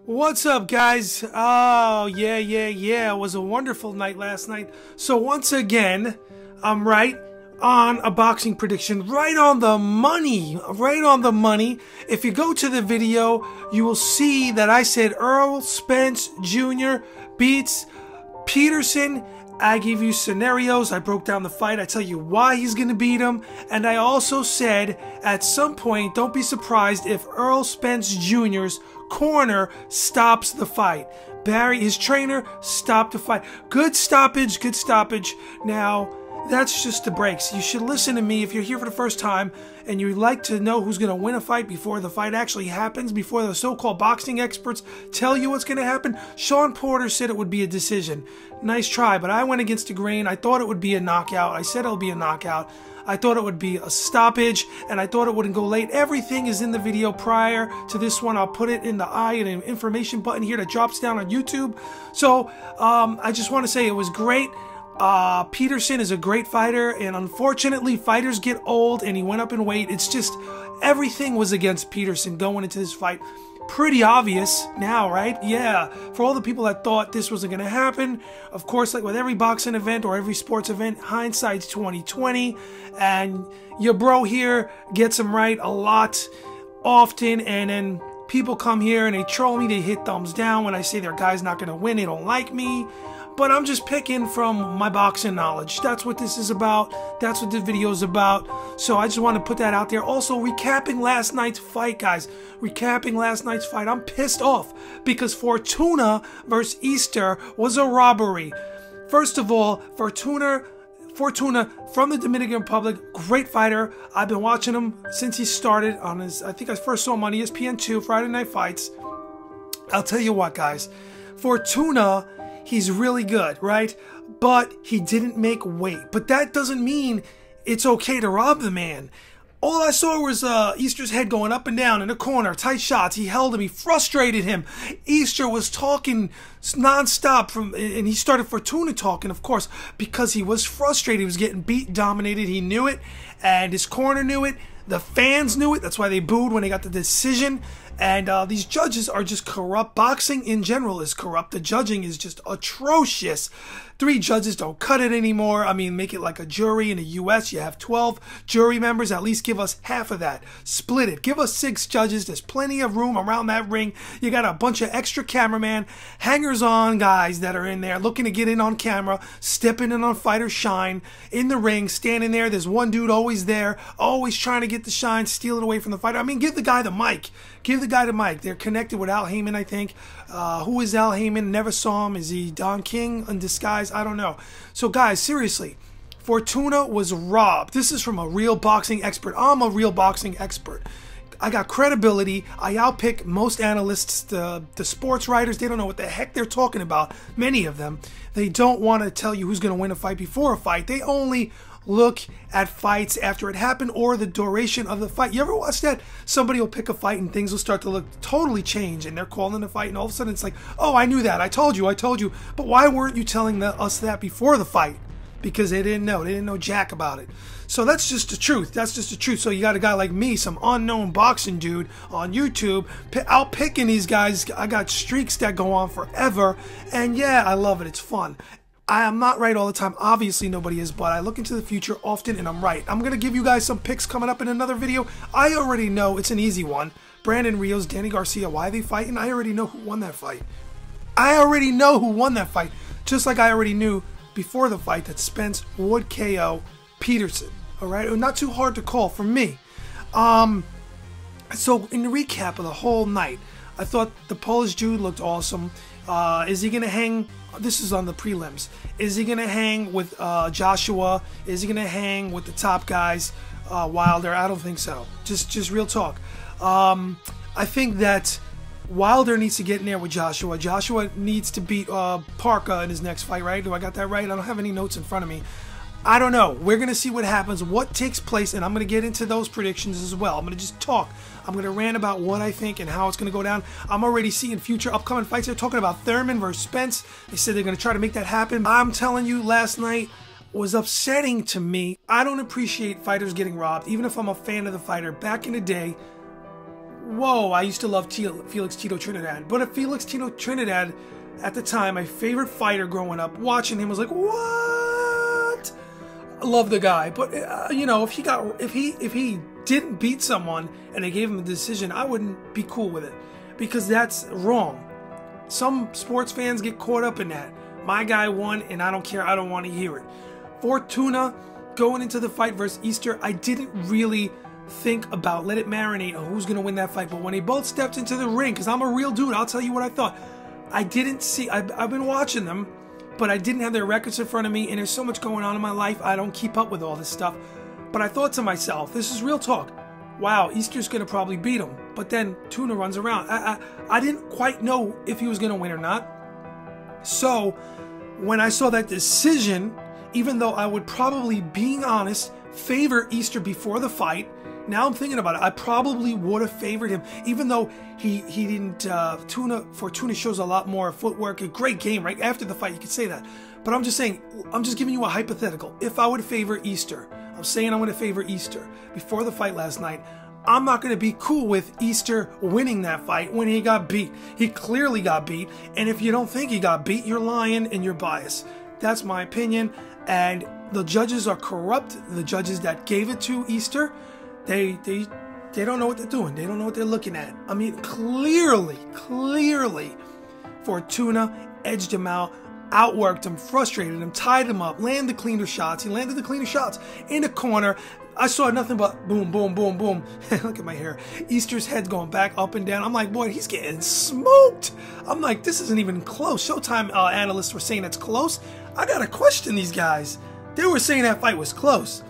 What's up, guys? Oh, yeah. It was a wonderful night last night. So once again, I'm right on a boxing prediction. Right on the money. Right on the money. If you go to the video, you will see that I said Errol Spence Jr. beats Peterson. I gave you scenarios. I broke down the fight. I tell you why he's going to beat him. And I also said at some point, don't be surprised if Errol Spence Jr.'s corner stops the fight. Barry, his trainer, stopped the fight. Good stoppage, good stoppage. Now, that's just the breaks. You should listen to me if you're here for the first time and you'd like to know who's going to win a fight before the fight actually happens, before the so-called boxing experts tell you what's going to happen. Sean Porter said it would be a decision. Nice try, but I went against the grain. I thought it would be a knockout. I said it'll be a knockout. I thought it would be a stoppage, and I thought it wouldn't go late. Everything is in the video prior to this one. I'll put it in the eye and an information button here that drops down on YouTube. So I just want to say it was great. Peterson is a great fighter, and unfortunately fighters get old, and he went up in weight. It's just everything was against Peterson going into this fight. Pretty obvious now, right? Yeah, for all the people that thought this wasn't going to happen. Of course, like with every boxing event or every sports event, hindsight's 20/20, and your bro here gets them right a lot often, and then people come here and they troll me, they hit thumbs down when I say their guy's not going to win, they don't like me. But I'm just picking from my boxing knowledge. That's what this is about. That's what this video is about. So I just want to put that out there. Also, recapping last night's fight, guys. Recapping last night's fight. I'm pissed off because Fortuna versus Easter was a robbery. First of all, Fortuna from the Dominican Republic, great fighter. I've been watching him since he started on his, I think I first saw him on ESPN2, Friday Night Fights. I'll tell you what, guys. Fortuna, he's really good, right? But he didn't make weight. But that doesn't mean it's okay to rob the man. All I saw was Easter's head going up and down in the corner, tight shots. He held him. He frustrated him. Easter was talking nonstop and he started Fortuna talking, of course, because he was frustrated. He was getting beat, dominated. He knew it, and his corner knew it. The fans knew it. That's why they booed when they got the decision. And these judges are just corrupt. Boxing in general is corrupt. The judging is just atrocious. 3 judges don't cut it anymore. I mean, make it like a jury. In the U.S., you have 12 jury members. At least give us half of that. Split it. Give us 6 judges. There's plenty of room around that ring. You got a bunch of extra cameraman, hangers-on guys that are in there looking to get in on camera, stepping in on fighter shine, in the ring, standing there. There's one dude always there, always trying to get the shine, steal it away from the fighter. I mean, give the guy the mic. Give the guy the mic. They're connected with Al Heyman, I think. Who is Al Heyman? Never saw him. Is he Don King in disguise? I don't know. So, guys, seriously, Fortuna was robbed. This is from a real boxing expert. I'm a real boxing expert. I got credibility. I outpick most analysts, the sports writers. They don't know what the heck they're talking about. Many of them. They don't want to tell you who's going to win a fight before a fight. They only look at fights after it happened or the duration of the fight. You ever watch that? Somebody will pick a fight and things will start to look totally change and they're calling the fight and all of a sudden it's like, oh, I knew that. I told you. But why weren't you telling us that before the fight? Because they didn't know. They didn't know jack about it. So that's just the truth. That's just the truth. So you got a guy like me, some unknown boxing dude on YouTube, out picking these guys. I got streaks that go on forever. And yeah, I love it. It's fun. I am not right all the time. Obviously, nobody is, but I look into the future often, and I'm right. I'm going to give you guys some picks coming up in another video. I already know it's an easy one. Brandon Rios, Danny Garcia, why are they fighting? I already know who won that fight. I already know who won that fight. Just like I already knew before the fight that Spence would KO Peterson. All right? Not too hard to call for me. So, in the recap of the whole night, I thought the Polish dude looked awesome. Is he going to hang? This is on the prelims. Is he going to hang with Joshua? Is he going to hang with the top guys? Wilder? I don't think so. Just real talk. I think that Wilder needs to get in there with Joshua. Joshua needs to beat Parka in his next fight, right? Do I got that right? I don't have any notes in front of me. I don't know. We're going to see what happens, what takes place, and I'm going to get into those predictions as well. I'm going to just talk. I'm going to rant about what I think and how it's going to go down. I'm already seeing future upcoming fights. They're talking about Thurman vs Spence. They said they're going to try to make that happen. I'm telling you, last night was upsetting to me. I don't appreciate fighters getting robbed, even if I'm a fan of the fighter. Back in the day, whoa, I used to love Felix Tito Trinidad. But Felix Tito Trinidad, at the time, my favorite fighter growing up, watching him was like, what? I love the guy. But, you know, if he didn't beat someone and they gave him a decision, I wouldn't be cool with it. Because that's wrong. Some sports fans get caught up in that. My guy won, and I don't care. I don't want to hear it. Fortuna, going into the fight versus Easter, I didn't really think about, let it marinate on who's going to win that fight. But when they both stepped into the ring, because I'm a real dude, I'll tell you what I thought. I didn't see, I've been watching them, but I didn't have their records in front of me, and there's so much going on in my life, I don't keep up with all this stuff. But I thought to myself, this is real talk. Wow, Easter's going to probably beat him. But then Tuna runs around. I didn't quite know if he was going to win or not. So when I saw that decision, even though I would probably, being honest, favor Easter before the fight, now I'm thinking about it, I probably would have favored him, even though he didn't, Fortuna shows a lot more footwork, a great game, right? After the fight, you could say that. But I'm just saying, I'm just giving you a hypothetical. If I would favor Easter, I'm saying I'm going to favor Easter before the fight last night, I'm not going to be cool with Easter winning that fight when he got beat. He clearly got beat, and if you don't think he got beat, you're lying and you're biased. That's my opinion, and the judges are corrupt. The judges that gave it to Easter, they don't know what they're doing. They don't know what they're looking at. I mean, clearly, Fortuna edged him out, outworked him, frustrated him, tied him up, landed the cleaner shots. He landed the cleaner shots in the corner. I saw nothing but boom, boom, boom, boom. Look at my hair. Easter's head going back up and down. I'm like, boy, he's getting smoked. I'm like, this isn't even close. Showtime analysts were saying it's close. I gotta question these guys. They were saying that fight was close.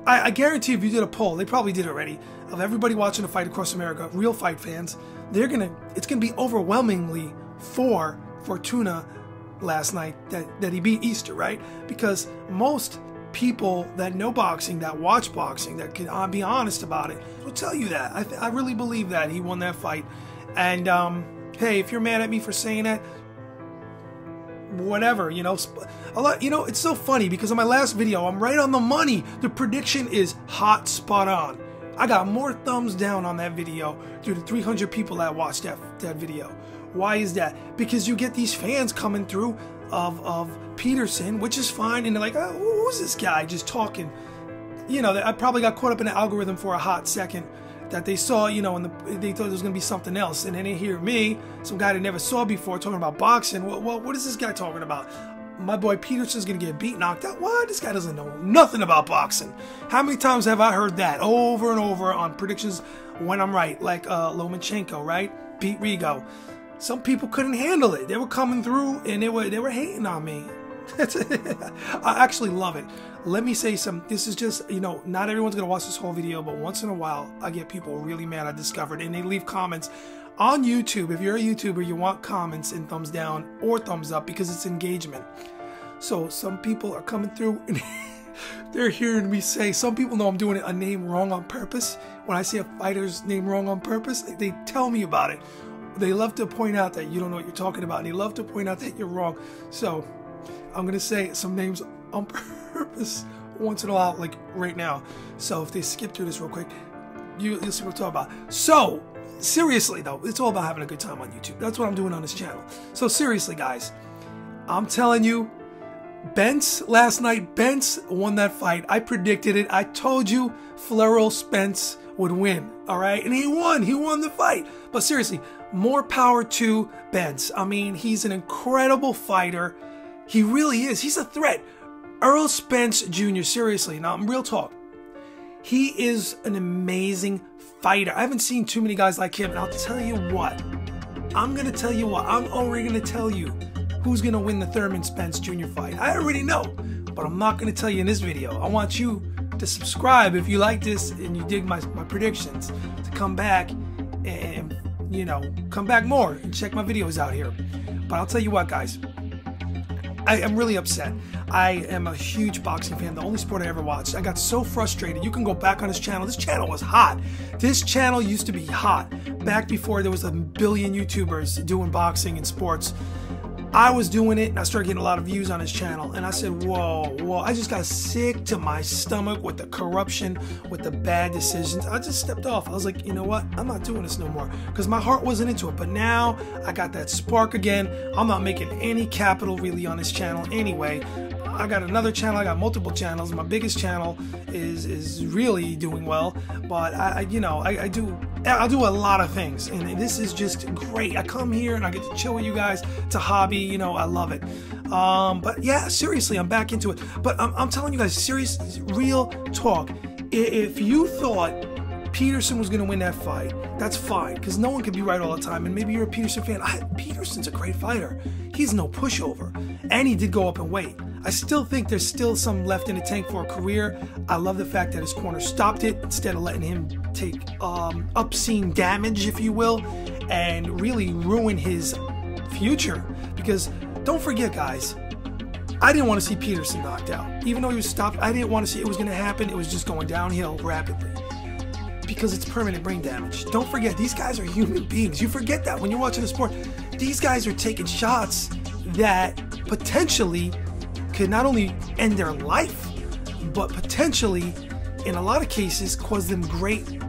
I guarantee if you did a poll, they probably did already, of everybody watching a fight across America, real fight fans, it's gonna be overwhelmingly for Fortuna last night that he beat Easter, right? Because most people that know boxing, that watch boxing, that can be honest about it, will tell you that. I really believe that he won that fight. And hey, if you're mad at me for saying that, whatever, you know. It's so funny because on my last video, I'm right on the money. The prediction is hot, spot on. I got more thumbs down on that video due to 300 people that watched that video. Why is that? Because you get these fans coming through of Peterson, which is fine, and they're like, oh, who's this guy just talking? You know, I probably got caught up in the algorithm for a hot second that they saw, you know, and they thought it was going to be something else. And then they hear me, some guy they never saw before, talking about boxing. What is this guy talking about? My boy Peterson's going to get beat, knocked out. What? This guy doesn't know nothing about boxing. How many times have I heard that over and over on predictions when I'm right? Like Lomachenko, right? Beat Rigo. Some people couldn't handle it. They were coming through and they were hating on me. I actually love it. Let me say something. This is just, you know, not everyone's going to watch this whole video, but once in a while, I get people really mad. I discovered, and they leave comments on YouTube. If you're a YouTuber, you want comments and thumbs down or thumbs up because it's engagement. So some people are coming through and they're hearing me say, some people know I'm doing a name wrong on purpose. When I say a fighter's name wrong on purpose, they tell me about it. They love to point out that you don't know what you're talking about, and they love to point out that you're wrong. So I'm going to say some names on purpose once in a while, like right now. So if they skip through this real quick, you'll see what I'm talking about. So seriously, though, it's all about having a good time on YouTube. That's what I'm doing on this channel. So seriously, guys, I'm telling you, last night, Spence won that fight. I predicted it. I told you Errol Spence would win, all right? And he won. He won the fight. But seriously, more power to Spence. I mean, he's an incredible fighter. He really is. He's a threat. Errol Spence Jr., seriously, now I'm real talk. He is an amazing fighter. I haven't seen too many guys like him, and I'll tell you what. I'm already going to tell you who's going to win the Thurman Spence Jr. fight. I already know, but I'm not going to tell you in this video. I want you to subscribe if you like this and you dig my predictions, to come back and, you know, come back more and check my videos out here. But I'll tell you what, guys. I am really upset. I am a huge boxing fan, the only sport I ever watched. I got so frustrated. You can go back on this channel. This channel was hot. This channel used to be hot back before there was a billion YouTubers doing boxing and sports. I was doing it and I started getting a lot of views on his channel, and I said, whoa, whoa. I just got sick to my stomach with the corruption, with the bad decisions. I just stepped off. I was like, you know what? I'm not doing this no more, because my heart wasn't into it. But now I got that spark again. I'm not making any capital really on this channel anyway. I got another channel. I got multiple channels. My biggest channel is really doing well, but I'll do a lot of things, and this is just great. I come here and I get to chill with you guys. It's a hobby, you know. I love it. But yeah, seriously, I'm back into it. But I'm telling you guys, serious, real talk. If you thought Peterson was going to win that fight, that's fine, because no one can be right all the time, and maybe you're a Peterson fan. Peterson's a great fighter. He's no pushover, and he did go up in weight. I still think there's still some left in the tank for a career. I love the fact that his corner stopped it instead of letting him take obscene damage, if you will, and really ruin his future. Because don't forget, guys, I didn't want to see Peterson knocked out. Even though he was stopped, I didn't want to see it was going to happen. It was just going downhill rapidly, because it's permanent brain damage. Don't forget, these guys are human beings. You forget that when you're watching the sport. These guys are taking shots that potentially could not only end their life, but potentially, in a lot of cases, cause them great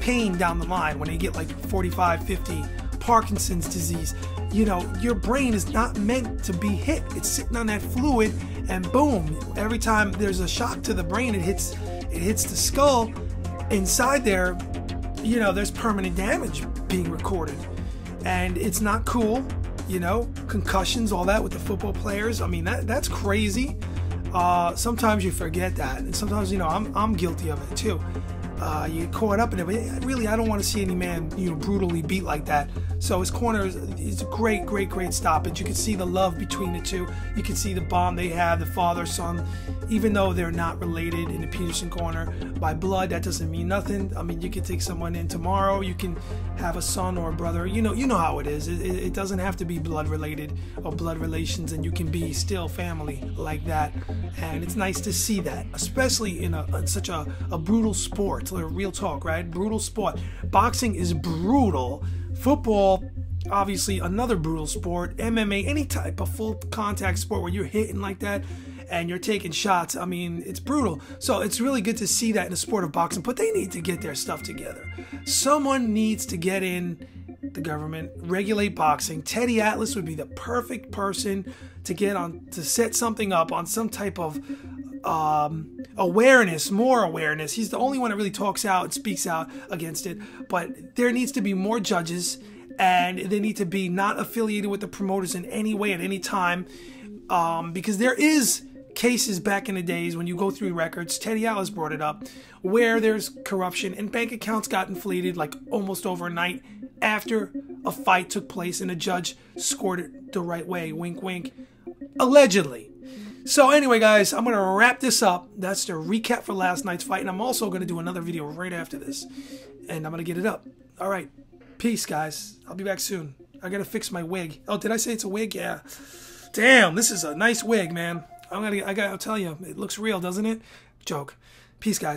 pain down the line when they get like 45, 50, Parkinson's disease. You know, your brain is not meant to be hit. It's sitting on that fluid, and boom, every time there's a shock to the brain, it hits the skull. Inside there, you know, there's permanent damage being recorded, and it's not cool. You know, concussions, all that with the football players. I mean, that's crazy. Sometimes you forget that, and sometimes, you know, I'm guilty of it too. You get caught up in it, but really, I don't want to see any man, you know, brutally beat like that. So his corner is a great, great, great stoppage. You can see the love between the two. You can see the bond they have, the father, son. Even though they're not related in the Peterson corner by blood, that doesn't mean nothing. I mean, you can take someone in tomorrow. You can have a son or a brother. You know how it is. It doesn't have to be blood related or blood relations, and you can be still family like that. And it's nice to see that, especially in such a brutal sport. Like real talk, right? Brutal sport. Boxing is brutal. Football, obviously, another brutal sport. MMA, any type of full contact sport where you're hitting like that and you're taking shots, I mean, it's brutal. So it's really good to see that in the sport of boxing, but they need to get their stuff together. Someone needs to get in, the government, regulate boxing. Teddy Atlas would be the perfect person to get on, to set something up on some type of awareness, more awareness. He's the only one that really talks out and speaks out against it. But there needs to be more judges, and they need to be not affiliated with the promoters in any way at any time, because there is cases back in the days when you go through records, Teddy Atlas brought it up, where there's corruption and bank accounts got inflated like almost overnight after a fight took place and a judge scored it the right way. Wink, wink. Allegedly. So anyway, guys, I'm going to wrap this up. That's the recap for last night's fight, and I'm also going to do another video right after this, and I'm going to get it up. All right. Peace, guys. I'll be back soon. I got to fix my wig. Oh, did I say it's a wig? Yeah. Damn, this is a nice wig, man. I'll tell you, it looks real, doesn't it? Joke. Peace, guys.